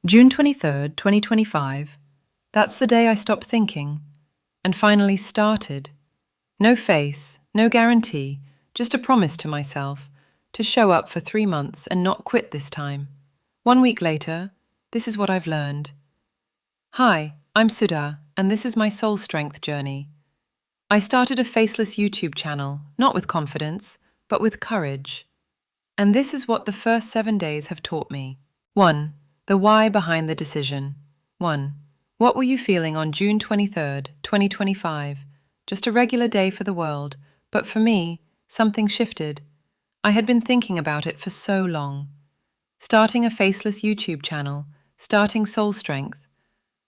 June 23rd, 2025. That's the day I stopped thinking and finally started. No face, no guarantee, just a promise to myself to show up for 3 months and not quit this time. 1 week later, this is what I've learned. Hi, I'm Sudha, and this is my SoulStrength journey. I started a Faceless YouTube channel, not with confidence, but with courage. And this is what the first 7 days have taught me. 1. The why behind the decision. 1. What were you feeling on June 23rd, 2025? Just a regular day for the world, but for me, something shifted. I had been thinking about it for so long. Starting a Faceless YouTube channel, starting SoulStrength.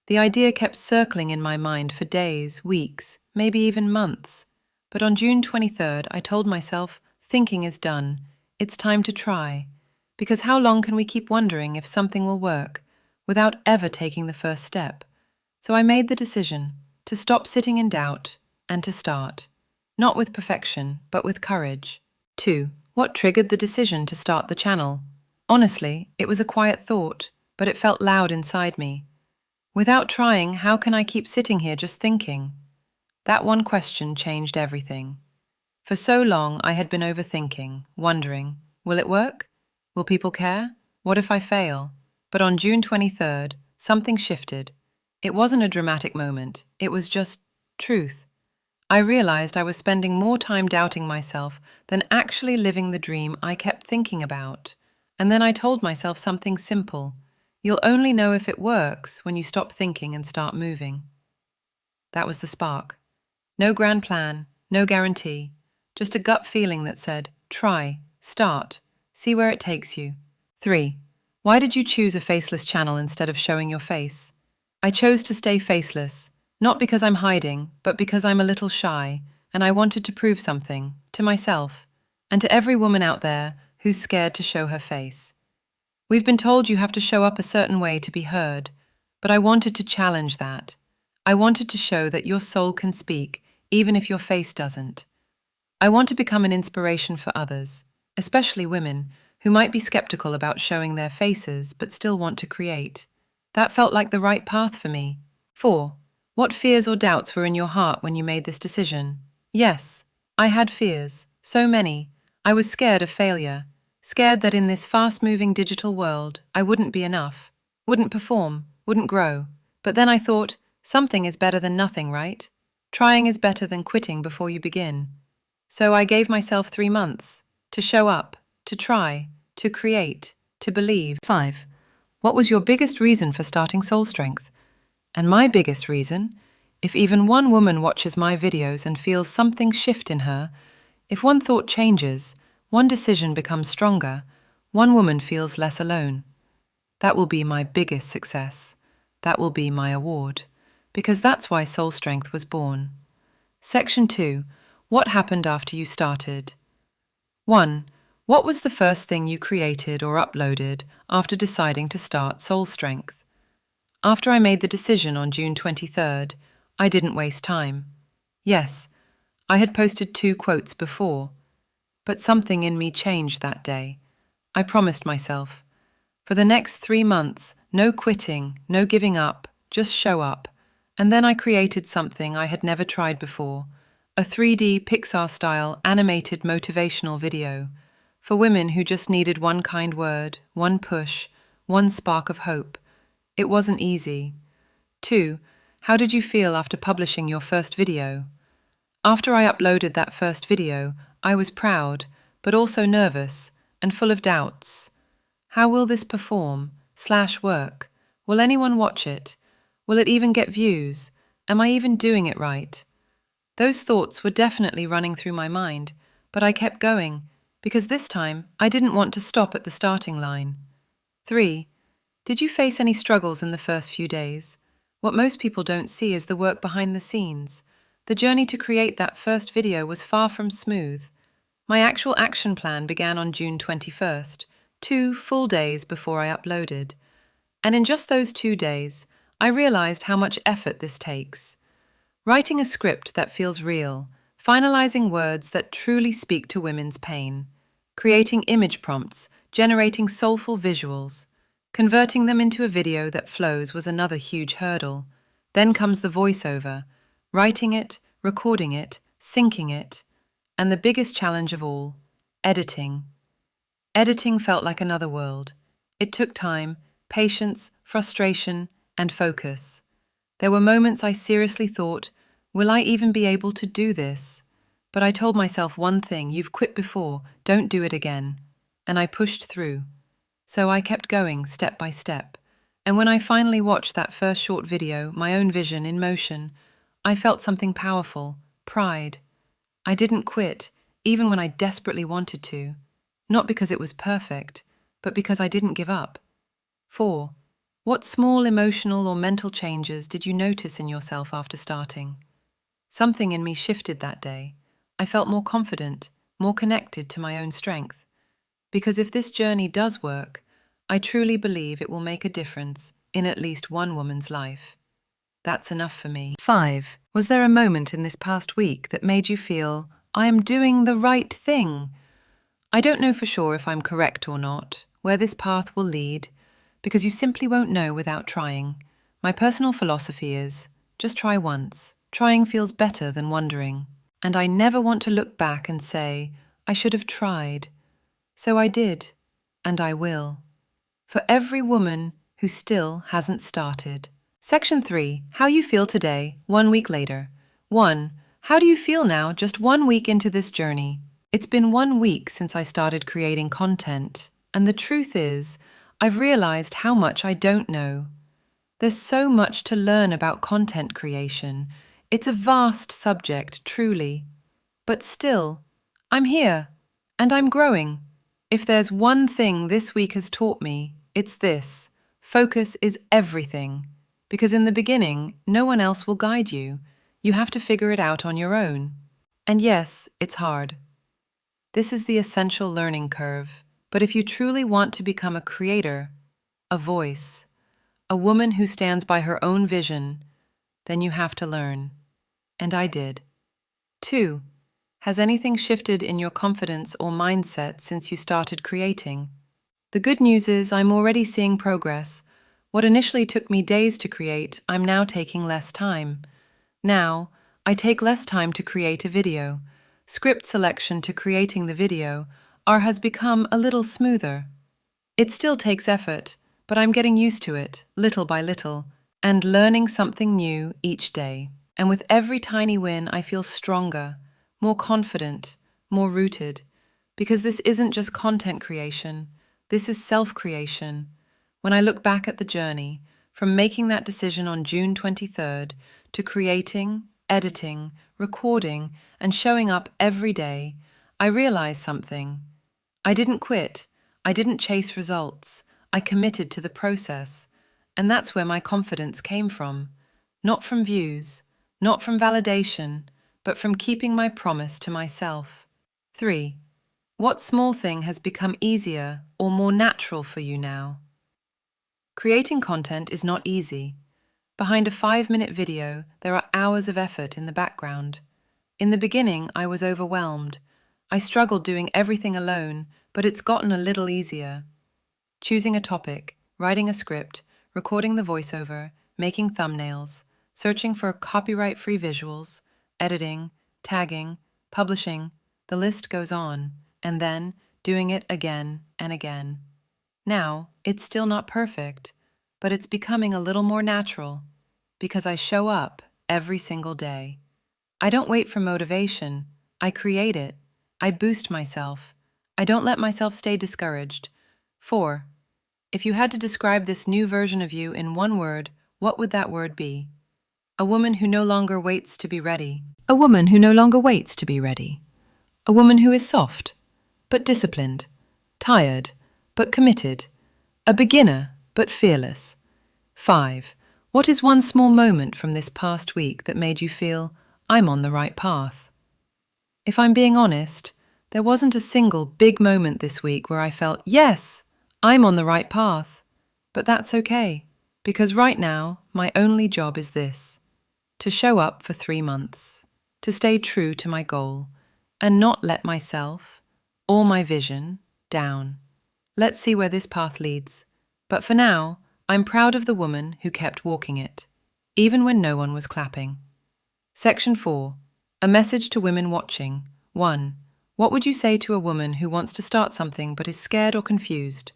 The idea kept circling in my mind for days, weeks, maybe even months. But on June 23rd, I told myself, thinking is done. It's time to try. Because how long can we keep wondering if something will work without ever taking the first step? So I made the decision to stop sitting in doubt and to start. Not with perfection, but with courage. 2. What triggered the decision to start the channel? Honestly, it was a quiet thought, but it felt loud inside me. Without trying, how can I keep sitting here just thinking? That one question changed everything. For so long, I had been overthinking, wondering, will it work? Will people care? What if I fail? But on June 23rd, something shifted. It wasn't a dramatic moment. It was just truth. I realized I was spending more time doubting myself than actually living the dream I kept thinking about. And then I told myself something simple. You'll only know if it works when you stop thinking and start moving. That was the spark. No grand plan, no guarantee. Just a gut feeling that said, try, start, see where it takes you. 3. Why did you choose a faceless channel instead of showing your face? I chose to stay faceless, not because I'm hiding, but because I'm a little shy, and I wanted to prove something, to myself, and to every woman out there who's scared to show her face. We've been told you have to show up a certain way to be heard, but I wanted to challenge that. I wanted to show that your soul can speak, even if your face doesn't. I want to become an inspiration for others, especially women who might be skeptical about showing their faces but still want to create. That felt like the right path for me. 4. What fears or doubts were in your heart when you made this decision? Yes, I had fears, so many. I was scared of failure, scared that in this fast-moving digital world I wouldn't be enough, wouldn't perform, wouldn't grow. But then I thought, something is better than nothing, right? Trying is better than quitting before you begin. So I gave myself 3 months to show up, to try, to create, to believe. 5. What was your biggest reason for starting SoulStrength? And my biggest reason, if even one woman watches my videos and feels something shift in her, if one thought changes, one decision becomes stronger, one woman feels less alone. That will be my biggest success. That will be my award. Because that's why SoulStrength was born. Section 2. What happened after you started? 1. What was the first thing you created or uploaded after deciding to start SoulStrength? After I made the decision on June 23rd, I didn't waste time. Yes, I had posted 2 quotes before, but something in me changed that day. I promised myself, for the next 3 months, no quitting, no giving up, just show up. And then I created something I had never tried before, a 3D Pixar-style animated motivational video for women who just needed one kind word, one push, one spark of hope. It wasn't easy. 2. How did you feel after publishing your first video? After I uploaded that first video, I was proud, but also nervous and full of doubts. How will this perform/work? Will anyone watch it? Will it even get views? Am I even doing it right? Those thoughts were definitely running through my mind, but I kept going, because this time I didn't want to stop at the starting line. 3. Did you face any struggles in the first few days? What most people don't see is the work behind the scenes. The journey to create that first video was far from smooth. My actual action plan began on June 21st, 2 full days before I uploaded. And in just those 2 days, I realized how much effort this takes. Writing a script that feels real, finalizing words that truly speak to women's pain, creating image prompts, generating soulful visuals, Converting them into a video that flows was another huge hurdle. Then comes the voiceover, writing it, recording it, syncing it, and the biggest challenge of all, editing. Editing felt like another world. It took time, patience, frustration, and focus. There were moments I seriously thought, will I even be able to do this? But I told myself one thing: you've quit before, don't do it again. And I pushed through. So I kept going step by step. And when I finally watched that first short video, my own vision in motion, I felt something powerful: pride. I didn't quit, even when I desperately wanted to. Not because it was perfect, but because I didn't give up. 4. What small emotional or mental changes did you notice in yourself after starting? Something in me shifted that day. I felt more confident, more connected to my own strength. Because if this journey does work, I truly believe it will make a difference in at least one woman's life. That's enough for me. 5. Was there a moment in this past week that made you feel, I am doing the right thing? I don't know for sure if I'm correct or not, where this path will lead, because you simply won't know without trying. My personal philosophy is, just try once. Trying feels better than wondering. And I never want to look back and say, I should have tried. So I did, and I will. For every woman who still hasn't started. Section 3. How you feel today, 1 week later. 1. How do you feel now, just 1 week into this journey? It's been 1 week since I started creating content, and the truth is, I've realized how much I don't know. There's so much to learn about content creation. It's a vast subject, truly. But still, I'm here, and I'm growing. If there's one thing this week has taught me, it's this: focus is everything. Because in the beginning, no one else will guide you. You have to figure it out on your own. And yes, it's hard. This is the essential learning curve. But if you truly want to become a creator, a voice, a woman who stands by her own vision, then you have to learn. And I did. 2. Has anything shifted in your confidence or mindset since you started creating? The good news is I'm already seeing progress. What initially took me days to create, I'm now taking less time. Now, I take less time to create a video. Script selection to creating the video has become a little smoother. It still takes effort, but I'm getting used to it, little by little, and learning something new each day. And with every tiny win, I feel stronger, more confident, more rooted. Because this isn't just content creation, this is self-creation. When I look back at the journey, from making that decision on June 23rd to creating, editing, recording, and showing up every day, I realized something. I didn't quit. I didn't chase results. I committed to the process. And that's where my confidence came from. Not from views, not from validation, but from keeping my promise to myself. 3. What small thing has become easier or more natural for you now? Creating content is not easy. Behind a 5-minute video, there are hours of effort in the background. In the beginning, I was overwhelmed. I struggled doing everything alone, but it's gotten a little easier. Choosing a topic, writing a script, recording the voiceover, making thumbnails, searching for copyright-free visuals, editing, tagging, publishing, the list goes on, and then doing it again and again. Now, it's still not perfect, but it's becoming a little more natural, because I show up every single day. I don't wait for motivation. I create it. I boost myself. I don't let myself stay discouraged. 4. If you had to describe this new version of you in one word, what would that word be? A woman who no longer waits to be ready. A woman who no longer waits to be ready. A woman who is soft, but disciplined. Tired, but committed. A beginner, but fearless. 5. What is one small moment from this past week that made you feel, I'm on the right path? If I'm being honest, there wasn't a single big moment this week where I felt, yes, I'm on the right path. But that's okay, because right now, my only job is this: to show up for 3 months, to stay true to my goal, and not let myself or my vision down. Let's see where this path leads. But for now, I'm proud of the woman who kept walking it, even when no one was clapping. Section 4. A message to women watching. 1. What would you say to a woman who wants to start something but is scared or confused?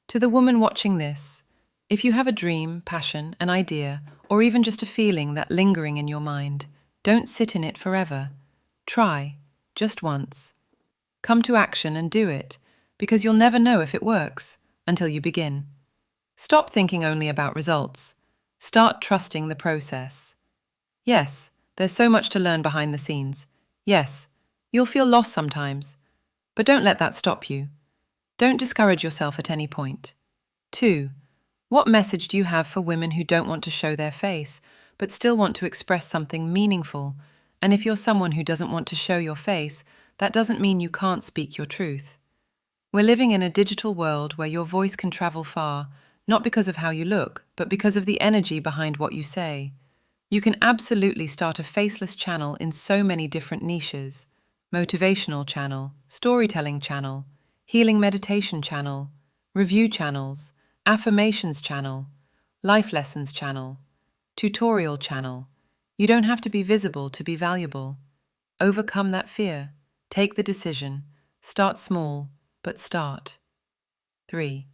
To the woman watching this, if you have a dream, passion, an idea, or even just a feeling that lingering in your mind, don't sit in it forever. Try, just once. Come to action and do it, because you'll never know if it works until you begin. Stop thinking only about results. Start trusting the process. Yes, there's so much to learn behind the scenes. Yes, you'll feel lost sometimes, but don't let that stop you. Don't discourage yourself at any point. 2. What message do you have for women who don't want to show their face, but still want to express something meaningful? And if you're someone who doesn't want to show your face, that doesn't mean you can't speak your truth. We're living in a digital world where your voice can travel far, not because of how you look, but because of the energy behind what you say. You can absolutely start a faceless channel in so many different niches. Motivational channel, storytelling channel, healing meditation channel, review channels, affirmations channel, life lessons channel, tutorial channel. You don't have to be visible to be valuable. Overcome that fear. Take the decision. Start small, but start. 3.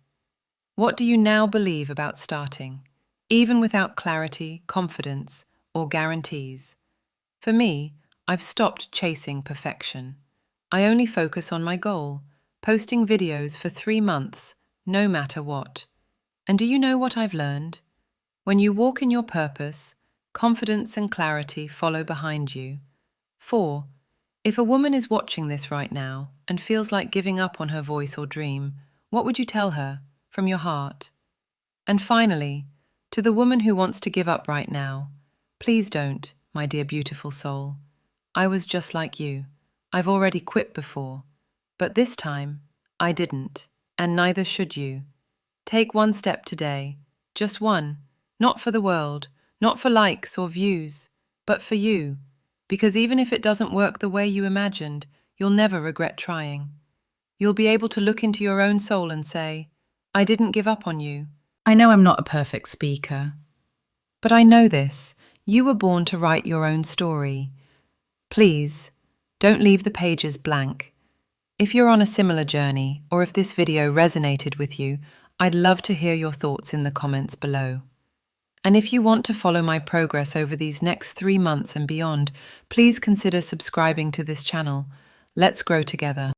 What do you now believe about starting, even without clarity, confidence, or guarantees? For me, I've stopped chasing perfection. I only focus on my goal, posting videos for 3 months, no matter what. And do you know what I've learned? When you walk in your purpose, confidence and clarity follow behind you. 4. If a woman is watching this right now and feels like giving up on her voice or dream, what would you tell her from your heart? And finally, to the woman who wants to give up right now, please don't, my dear beautiful soul. I was just like you. I've already quit before. But this time, I didn't, and neither should you. Take one step today, just one, not for the world, not for likes or views, but for you. Because even if it doesn't work the way you imagined, you'll never regret trying. You'll be able to look into your own soul and say, I didn't give up on you. I know I'm not a perfect speaker, but I know this. You were born to write your own story. Please, don't leave the pages blank. If you're on a similar journey, or if this video resonated with you, I'd love to hear your thoughts in the comments below. And if you want to follow my progress over these next 3 months and beyond, please consider subscribing to this channel. Let's grow together.